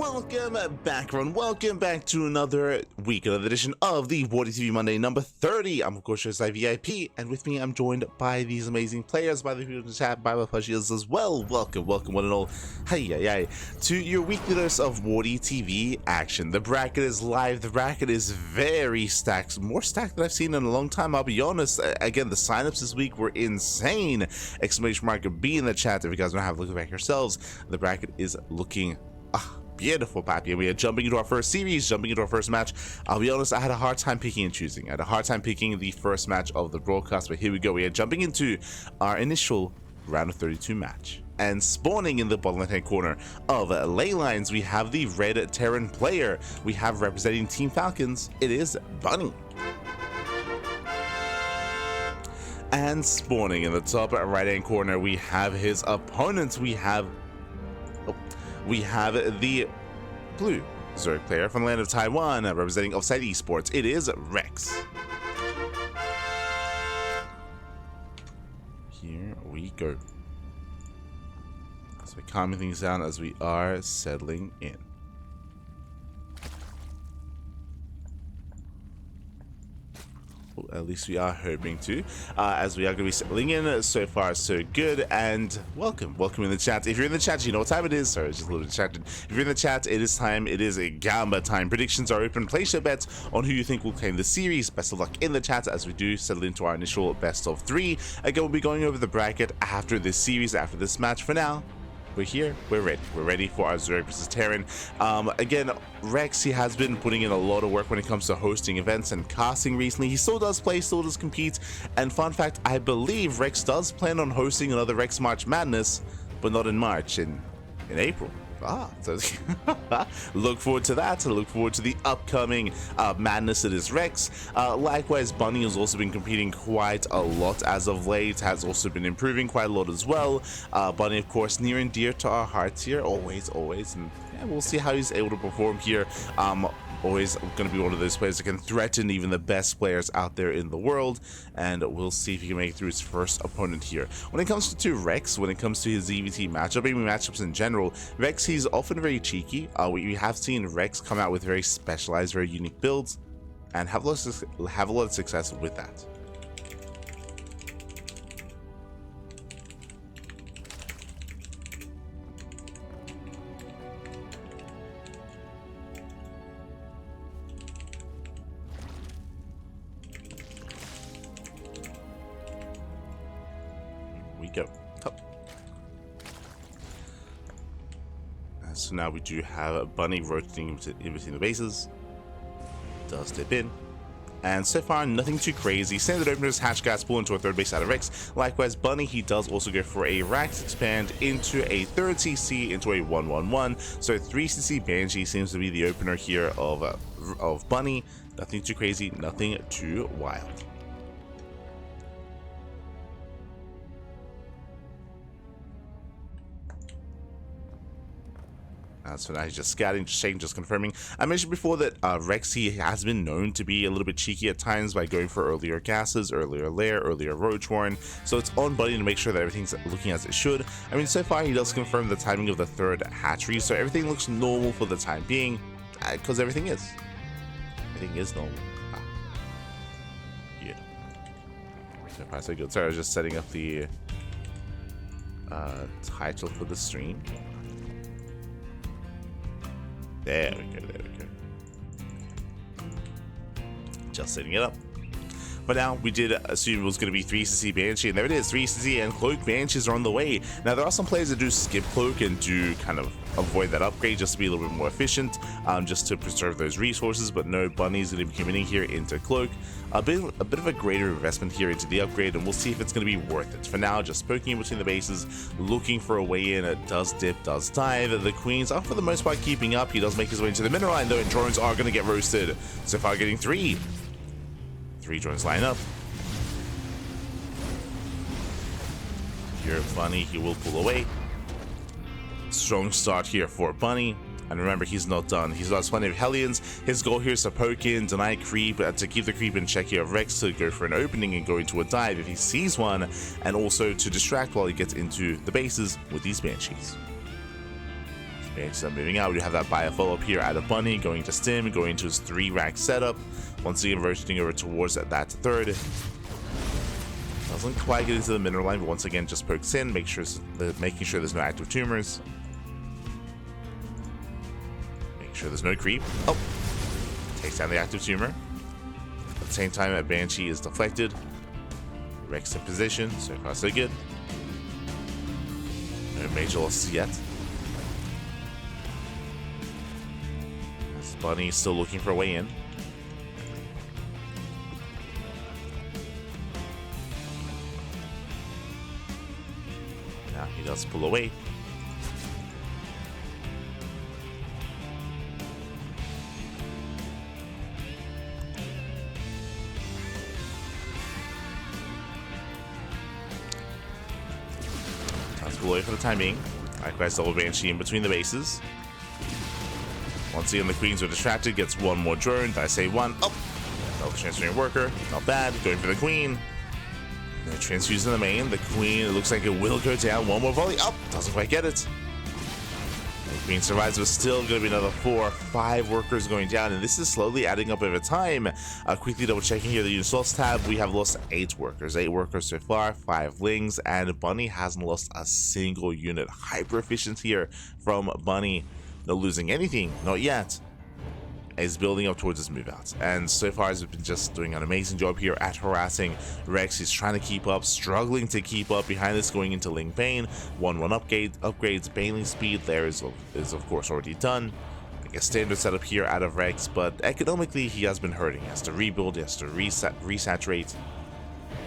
Welcome back, everyone. Welcome back to another week, another edition of the WardiTV Monday number 30. I'm of course your VIP, and with me I'm joined by these amazing players, by the people in the chat, by my plushies as well. Welcome one and all. Hey, to your weekly dose of WardiTV action. The bracket is live. The bracket is very stacked, more stacked than I've seen in a long time. I'll be honest. Again, the signups this week were insane. Exclamation mark B in the chat if you guys want to have a look back yourselves. The bracket is looking beautiful, Pappy. We are jumping into our first series, jumping into our first match. I'll be honest, I had a hard time picking and choosing. I had a hard time picking the first match of the broadcast, but here we go. We are jumping into our initial round of 32 match. And spawning in the bottom left-hand corner of ley lines, we have the red Terran player. We have representing Team Falcons, it is Bunny. And spawning in the top right-hand corner, we have his opponents. We have the blue Zerg player from the land of Taiwan, representing Offside Esports. It is Rex. Here we go. So we're calming things down as we are settling in. At least we are hoping to, as we are going to be settling in. So far so good, and welcome in the chat. If you're in the chat, you know what time it is. Sorry, just a little bit distracted. If you're in the chat, it is time. It is a Gamba time. Predictions are open. Place your bets on who you think will claim the series. Best of luck in the chat as we do settle into our initial best of 3. Again, we'll be going over the bracket after this series, after this match. For now, we're here, we're ready for our Zerg versus Terran. Again, Rex, he has been putting in a lot of work when it comes to hosting events and casting recently. He still does play, still does compete, and fun fact, I believe Rex does plan on hosting another Rex March Madness, but not in March, in April. So look forward to that. Look forward to the upcoming madness that is Rex. Likewise, Bunny has also been competing quite a lot as of late, has also been improving quite a lot as well. Bunny, of course, near and dear to our hearts here, always, and yeah, we'll see how he's able to perform here. Always going to be one of those players that can threaten even the best players out there in the world, and we'll see if he can make it through his first opponent here. When it comes to Rex, when it comes to his EVT matchup, maybe matchups in general, Rex, he's often very cheeky. We have seen Rex come out with very specialized, very unique builds, and have a lot of success with that. Go. So now we do have a Bunny rotating in between the bases. Does dip in. And so far, nothing too crazy. Standard openers, hatch gas, pull into a third base out of Rex. Likewise, Bunny, he does also go for a Rax expand into a third CC into a 1-1-1. So 3 CC Banshee seems to be the opener here of Bunny. Nothing too crazy, nothing too wild. So now he's just scouting, just checking, just confirming. I mentioned before that Rex, he has been known to be a little bit cheeky at times by going for earlier gases, earlier lair, earlier Roachhorn. So it's on Bunny to make sure that everything's looking as it should. I mean, so far he does confirm the timing of the third hatchery, so everything looks normal for the time being, because everything is normal. Good. So far so good. Sorry, I was just setting up the title for the stream. There we go. Just setting it up. But now, we did assume it was going to be 3 CC Banshee, and there it is, 3 CC and Cloak Banshees are on the way. Now, there are some players that do skip Cloak and do kind of avoid that upgrade just to be a little bit more efficient, just to preserve those resources, but no, Bunny's going to be committing here into Cloak. A bit of a greater investment here into the upgrade, and we'll see if it's going to be worth it. For now, just poking in between the bases, looking for a way in. It does dip, does dive. The Queens are for the most part keeping up. He does make his way into the middle line though, and drones are going to get roasted. So far getting 3 drones line up. Here, Bunny, he will pull away. Strong start here for Bunny. And remember, he's not done. He's got plenty of Hellions. His goal here is to poke in, deny creep, to keep the creep in check here of Rex, to go for an opening and go into a dive if he sees one, and also to distract while he gets into the bases with these Banshees. Banshees are moving out. We have that bio follow-up here out of Bunny, going to Stim, going to his 3-rack setup. Once again, rotating over towards that third. Doesn't quite get into the mineral line, but once again, just pokes in, making sure there's no active tumors. Make sure there's no creep. Oh! Takes down the active tumor. At the same time, a Banshee is deflected. Rex in position, so far so good. No major losses yet. As Bunny is still looking for a way in. Now he does pull away. Pull away for the time being. Likewise, double Banshee in between the bases. Once again, the queens are distracted. Gets one more drone. Did I say one? Oh! Another transferring worker. Not bad. Going for the queen. No transfuse in the main. The queen, it looks like it will go down. One more volley. Oh! Doesn't quite get it. The queen survives, but still going to be another 4 or 5 workers going down. And this is slowly adding up over time. Quickly double checking here the units lost tab. We have lost 8 workers. 8 workers so far, 5 lings, and Bunny hasn't lost a single unit. Hyper efficient here from Bunny. No losing anything, not yet. Is building up towards his move out. And so far has been just doing an amazing job here at harassing Rex. He's trying to keep up, struggling to keep up. Behind this, going into Ling Bane. 1-1 upgrades. Baneling speed there is of course already done. Like a standard setup here out of Rex, but economically he has been hurting. He has to rebuild, he has to resaturate.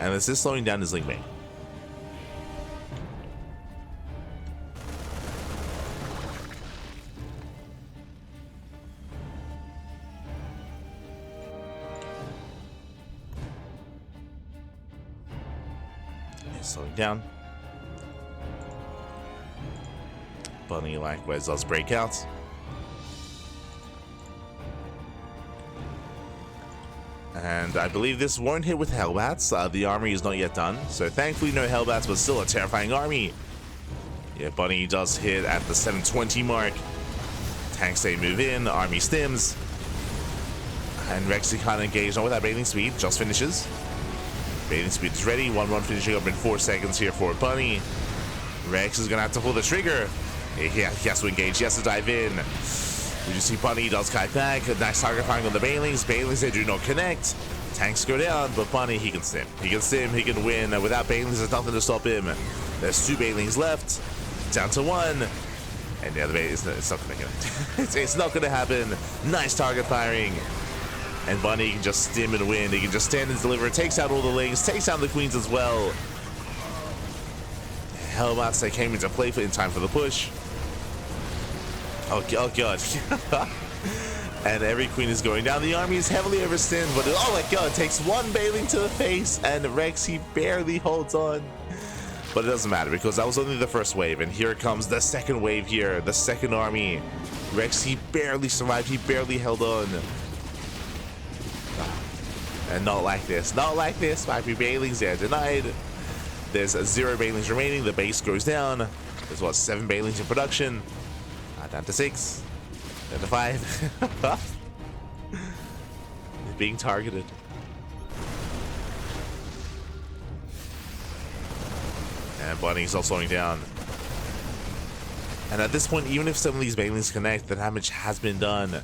And this is slowing down his Ling Bane. Slowing down. Bunny likewise does break out. And I believe this won't hit with Hellbats. The army is not yet done, so thankfully no Hellbats, but still a terrifying army. Yeah, Bunny does hit at the 720 mark. Tanks they move in, army stims. And Rexy can't engage, not with that bathing speed, just finishes. Bathing speed is ready. 1-1 finishing up in 4 seconds here for Bunny. Rex is going to have to pull the trigger. He has to engage. He has to dive in. We just see Bunny does kite back. A nice target firing on the Banelings. Banelings, they do not connect. Tanks go down, but Bunny, he can stim. He can stim, he can win. Without Banelings, there's nothing to stop him. There's 2 Banelings left. Down to 1. And yeah, it's not going to connect. It's not going to happen. Nice target firing. And Bunny can just stim and win. He can just stand and deliver. Takes out all the lings. Takes out the queens as well. Hellbats, they came into play in time for the push. Oh god. And every queen is going down. The army is heavily overstimmed, but oh my god, it takes 1 bailing to the face, and Rex, he barely holds on. But it doesn't matter, because that was only the first wave, and here comes the second wave here, the second army. Rex, he barely survived. He barely held on. And not like this. Not like this. 5 Bailings, they're denied. There's 0 Bailings remaining. The base goes down. There's what, 7 Bailings in production. Down to 6. Down to 5. They're being targeted. And Bunny's all slowing down. And at this point, even if some of these Bailings connect, the damage has been done.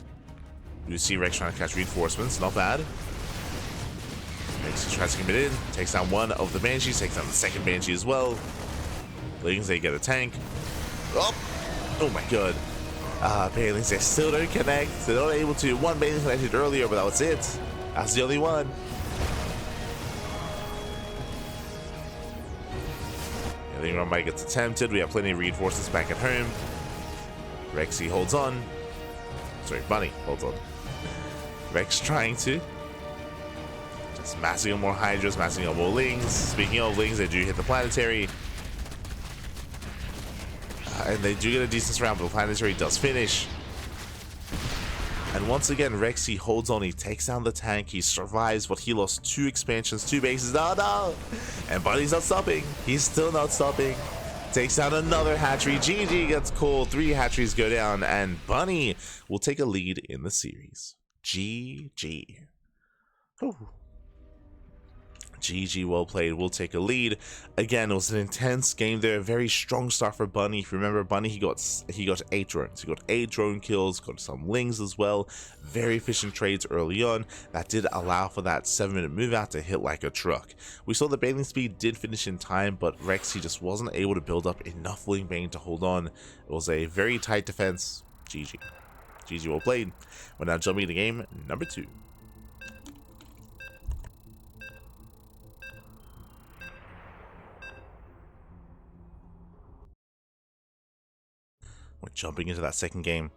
You see Rex trying to catch reinforcements. Not bad. Rex tries to commit in. Takes down 1 of the Banshees. Takes down the second Banshee as well. Lings, they get a tank. Oh my god. Bailings, they still don't connect. They're not able to. 1 Bailing connected earlier, but that was it. That's the only one. The Ling run by gets attempted. We have plenty of reinforcements back at home. Rexy holds on. Sorry, Bunny holds on. Rex trying to. Just massing on more Hydras, massing on more Lings. Speaking of Lings, they do hit the planetary. And they do get a decent round, but the planetary does finish. And once again, Rexy holds on. He takes down the tank. He survives, but he lost 2 expansions, 2 bases. Oh no! And Bunny's not stopping. He's still not stopping. takes out another hatchery. GG gets called. 3 hatcheries go down, and Bunny will take a lead in the series. GG. Whew. GG, well played. We'll take a lead. Again, it was an intense game there. Very strong start for Bunny. If you remember, Bunny, he got 8 drones. He got 8 drone kills, got some lings as well. Very efficient trades early on. That did allow for that 7-minute move out to hit like a truck. We saw the bailing speed did finish in time, but Rex, he just wasn't able to build up enough wing bang to hold on. It was a very tight defense. GG. GG, well played. We're now jumping into game number 2. We're jumping into that second game,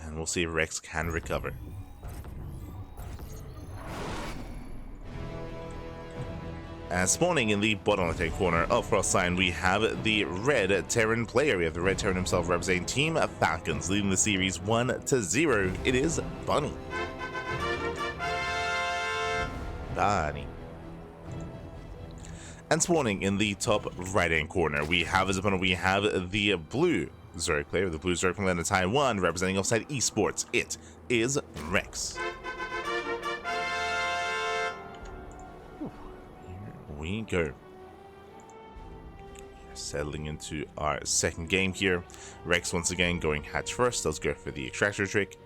and we'll see if Rex can recover. And spawning in the bottom left-hand corner of Frost Sign, we have the red Terran player. We have the red Terran himself representing Team Falcons, leading the series 1-0. It is Bunny. Bunny. And spawning in the top right-hand corner, we have as opponent, we have the blue Zerg player, the blue Zerg from Atlanta Taiwan, representing offside Esports. It is Rex. Here we go. Settling into our second game here. Rex once again going hatch first. Does go for the extractor trick.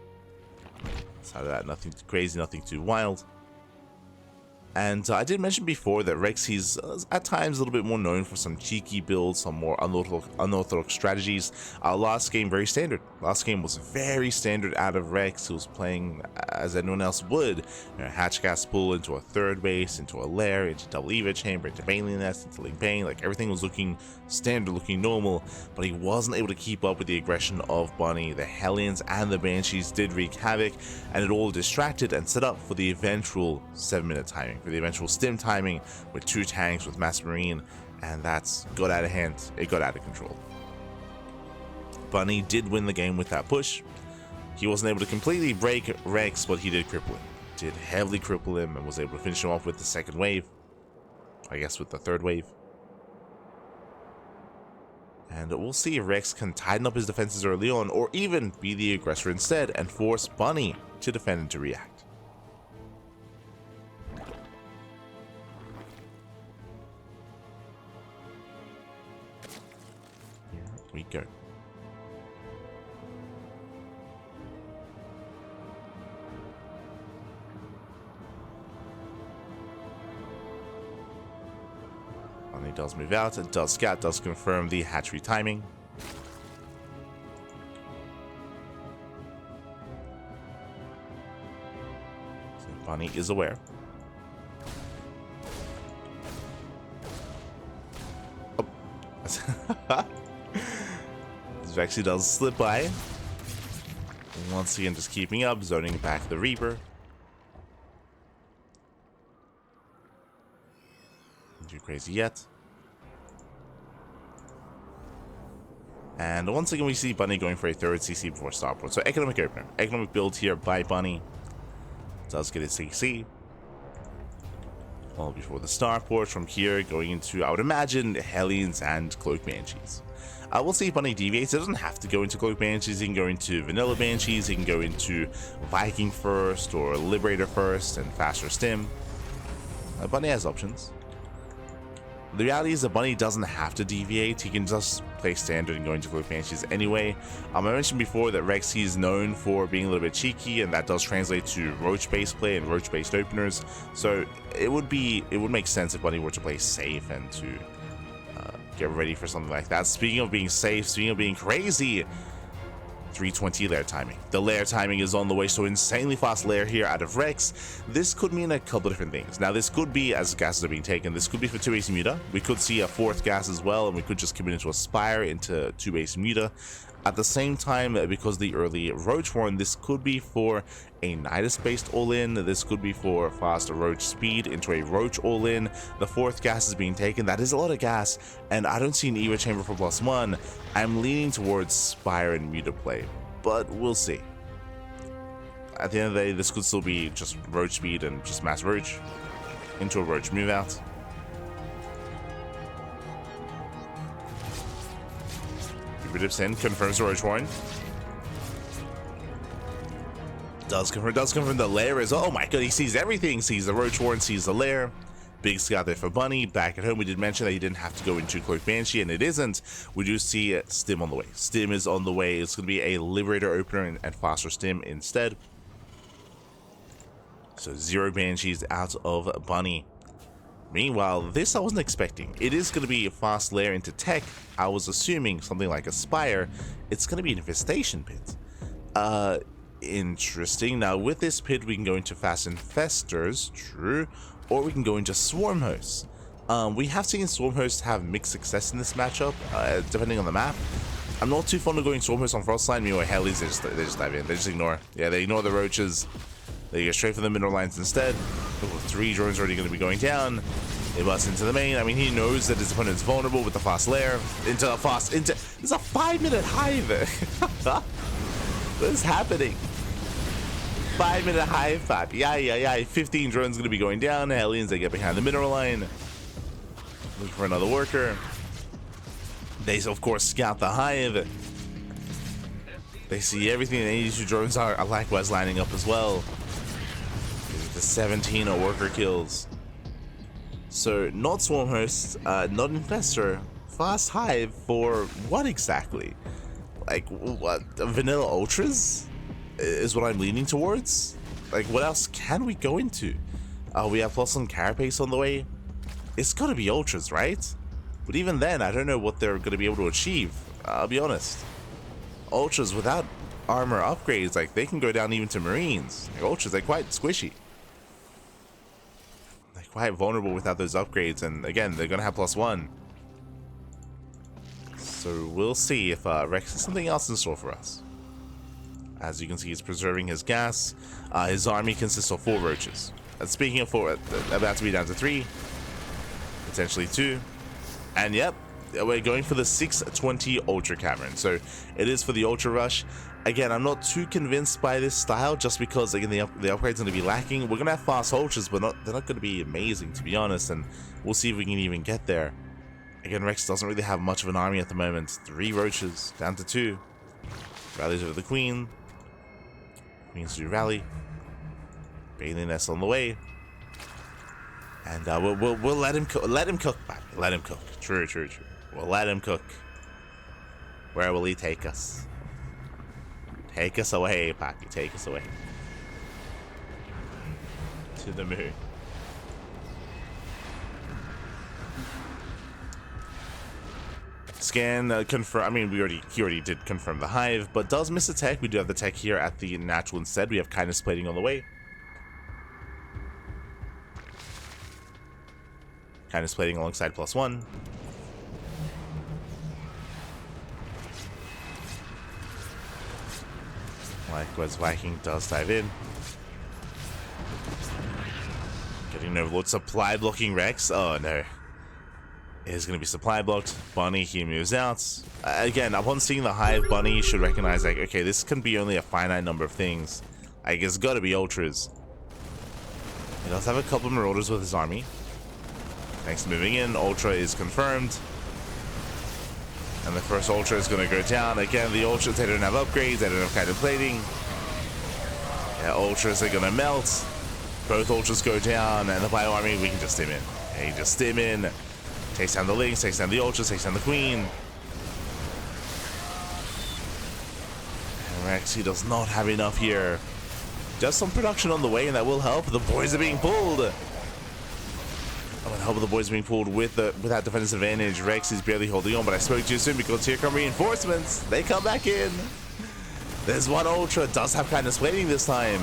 Outside of that, nothing too crazy, nothing too wild. And I did mention before that Rex, he's at times a little bit more known for some cheeky builds, some more unorthodox strategies. Last game, very standard. Last game was very standard out of Rex, who was playing as anyone else would. You know, hatch gas pull into a third base, into a lair, into double Eva chamber, into Bailey nest, into Ling Bane. Like, everything was looking standard, looking normal, but he wasn't able to keep up with the aggression of Bunny. The Hellions and the Banshees did wreak havoc, and it all distracted and set up for the eventual 7-minute timing. For the eventual stim timing with 2 tanks with Mass Marine, and that's got out of hand. It got out of control. Bunny did win the game with that push. He wasn't able to completely break Rex, but he did cripple him. Did heavily cripple him and was able to finish him off with the second wave. I guess with the third wave. And we'll see if Rex can tighten up his defenses early on, or even be the aggressor instead and force Bunny to defend and to react. We go. Bunny does move out, it does scout, does confirm the hatchery timing. So Bunny is aware. Oh. This actually does slip by. Once again, just keeping up, zoning back the Reaper. Not too crazy yet. And once again, we see Bunny going for a third CC before starport. So economic opener, economic build here by Bunny. Does get his CC. All before the starport. From here, going into, I would imagine, Hellions and Cloak Banshees. We'll see if Bunny deviates. It doesn't have to go into Cloak Banshees. He can go into Vanilla Banshees. He can go into Viking first or Liberator first and faster stim. Bunny has options. The reality is that Bunny doesn't have to deviate. He can just play standard and go into Cloak Banshees anyway. I mentioned before that Rex, he's known for being a little bit cheeky, and that does translate to Roach-based play and Roach-based openers. So it would make sense if Bunny were to play safe and to get ready for something like that. Speaking of being safe, speaking of being crazy, 320 lair timing. The lair timing is on the way, so insanely fast lair here out of Rex. This could mean a couple different things. Now, this could be, as gases are being taken, this could be for 2 base Muta. We could see a 4th gas as well, and we could just commit into a Spire into 2 base Muta. At the same time, because the early Roach Horn, this could be for a Nidus-based all-in. This could be for fast Roach speed into a Roach all-in. The 4th gas is being taken. That is a lot of gas, and I don't see an Eva Chamber for +1. I'm leaning towards Spire and Muta play, but we'll see. At the end of the day, this could still be just Roach speed and just mass Roach into a Roach move out. dips in, confirms the Roach Warren. Does confirm the lair as well. Oh my god, he sees everything. Sees the Roach Warren, sees the lair. Big scout there for Bunny. Back at home, we did mention that he didn't have to go into Cloak Banshee, and it isn't. We do see Stim on the way. Stim is on the way. It's going to be a Liberator opener and faster Stim instead. So 0 Banshees out of Bunny. Meanwhile, this I wasn't expecting. It is going to be a fast lair into tech. I was assuming something like a Spire. It's going to be an Infestation Pit. Interesting. Now, with this pit, we can go into Fast Infestors, true, or we can go into Swarm Hosts. We have seen Swarm Hosts have mixed success in this matchup, depending on the map. I'm not too fond of going Swarm Hosts on Frostline. Meanwhile, Hellies, they just dive in. They just ignore. Yeah, they ignore the Roaches. They go straight for the mineral lines instead. Oh, 3 drones already going to be going down. They bust into the main. I mean, he knows that his opponent's vulnerable with the fast lair. There's a 5-minute hive. What is happening? 5-minute hive pop. Yeah. 15 drones going to be going down. Hellions, they get behind the mineral line. Looking for another worker. They, of course, scout the hive. They see everything. And 82 drones are likewise lining up as well. The 17 are worker kills. So, not Swarm Host, not Infestor. Fast hive for what exactly? Like, what? Vanilla Ultras? Is what I'm leaning towards. Like, what else can we go into? We have Plus on Carapace on the way. It's gotta be Ultras, right? But even then, I don't know what they're gonna be able to achieve. I'll be honest. Ultras without armor upgrades, like, they can go down even to Marines. Like, Ultras, they're quite squishy. They're quite vulnerable without those upgrades, and again, they're gonna have +1. So we'll see if Rex has something else in store for us. As you can see, he's preserving his gas. His army consists of 4 Roaches. Speaking of 4, about to be down to 3. Potentially 2. And yep, we're going for the 620 Ultra Cavern. So it is for the Ultra Rush. Again, I'm not too convinced by this style just because, again, the upgrade's going to be lacking. We're going to have fast Ultras, but they're not going to be amazing, to be honest. And we'll see if we can even get there. Again, Rex doesn't really have much of an army at the moment. 3 Roaches, down to 2. Rallies over the Queen. Queens do rally. Bailey Nest on the way. And we'll let him cook. Let him cook, man. Let him cook. True. We'll let him cook. Where will he take us? Take us away, Packy. Take us away. To the moon. Scan, confirm. I mean, he already did confirm the hive, but does miss a tech. We do have the tech here at the natural instead. We have kindness plating on the way. Kindness plating alongside +1. Likewise, Viking does dive in. Getting an Overlord supply blocking Rex. Oh no. It is going to be supply blocked. Bunny, he moves out. Again, upon seeing the hive, Bunny should recognize, like, okay, this can be only a finite number of things. Like, it's got to be Ultras. He does have a couple of Marauders with his army. Thanks to moving in, Ultra is confirmed. And the first Ultra is going to go down. Again, the Ultras, they don't have upgrades, they don't have kind of plating. Yeah, Ultras are going to melt. Both Ultras go down, and the Bio Army, we can just stim in. Hey, just stim in. Takes down the Lynx, takes down the Ultras, takes down the Queen. And Rex, he does not have enough here. Just some production on the way, and that will help. The boys are being pulled. Oh, and help the boys being pulled without defense advantage. Rex is barely holding on, but I spoke too soon because here come reinforcements. They come back in. There's one Ultra. Does have kindness plating this time.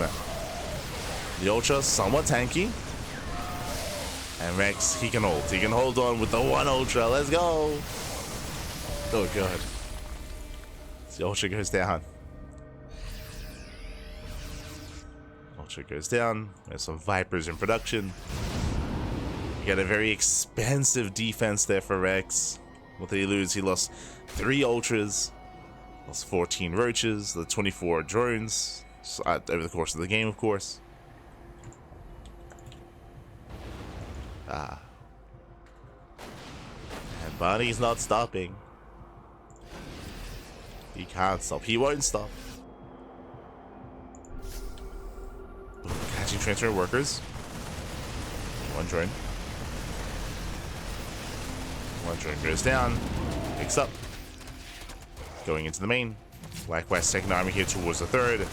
The Ultra somewhat tanky. And Rex, he can hold. He can hold on with the one Ultra. Let's go. Oh, God. The Ultra goes down. Ultra goes down. There's some Vipers in production. You got a very expensive defense there for Rex. What did he lose? He lost 3 Ultras. Lost 14 Roaches. The 24 drones. Over the course of the game, of course. And Bunny's not stopping. He can't stop. He won't stop. Catching transfer workers. One drone. One drone goes down. Picks up. Going into the main. Likewise, second army here towards the third.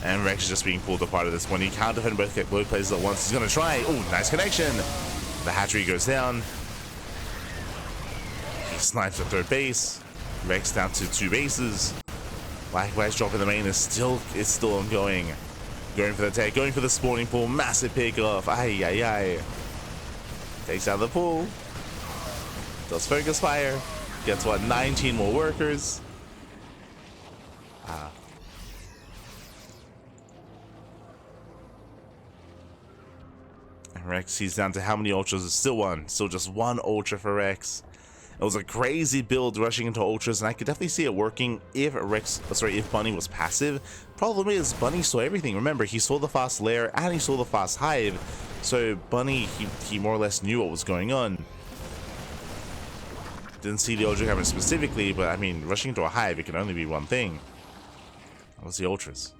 And Rex is just being pulled apart at this point. He can't defend both places at once. He's going to try. Oh, nice connection. The hatchery goes down. He snipes the third base. Rex down to 2 bases. Likewise, dropping the main is still ongoing. Going for the tech, going for the spawning pool. Massive pickoff. Ay, ay, ay. Takes out the pool. Does focus fire. Gets what? 19 more workers. And Rex, he's down to how many ultras? Still one. Still just 1 ultra for Rex. It was a crazy build rushing into ultras, and I could definitely see it working if if Bunny was passive. Problem is, Bunny saw everything. Remember, he saw the fast lair and he saw the fast hive. So Bunny, he more or less knew what was going on. Didn't see the ultra happen specifically, but I mean, rushing into a hive, it can only be one thing. What's the ultras?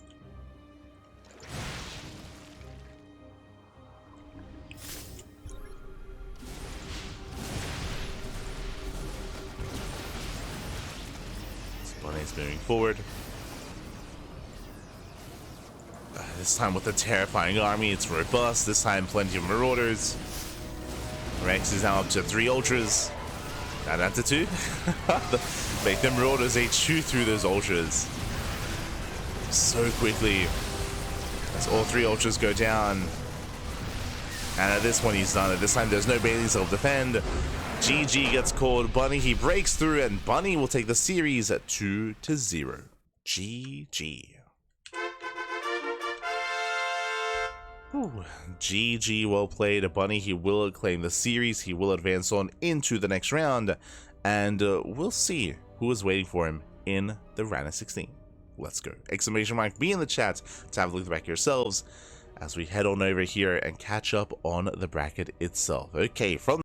Bunny's moving forward. This time with a terrifying army, it's robust. This time plenty of marauders. Rex is now up to 3 ultras. Now down to 2. Make them marauders, they chew through those ultras so quickly. As all 3 ultras go down. And at this point he's done it. This time there's no Bailey self-defend. GG gets called. Bunny, he breaks through, and Bunny will take the series at 2-0. GG. Ooh, GG, well played. Bunny, he will claim the series. He will advance on into the next round, and we'll see who is waiting for him in the round of 16. Let's go. Exclamation mark, be in the chat to have a look at the back yourselves as we head on over here and catch up on the bracket itself. Okay, from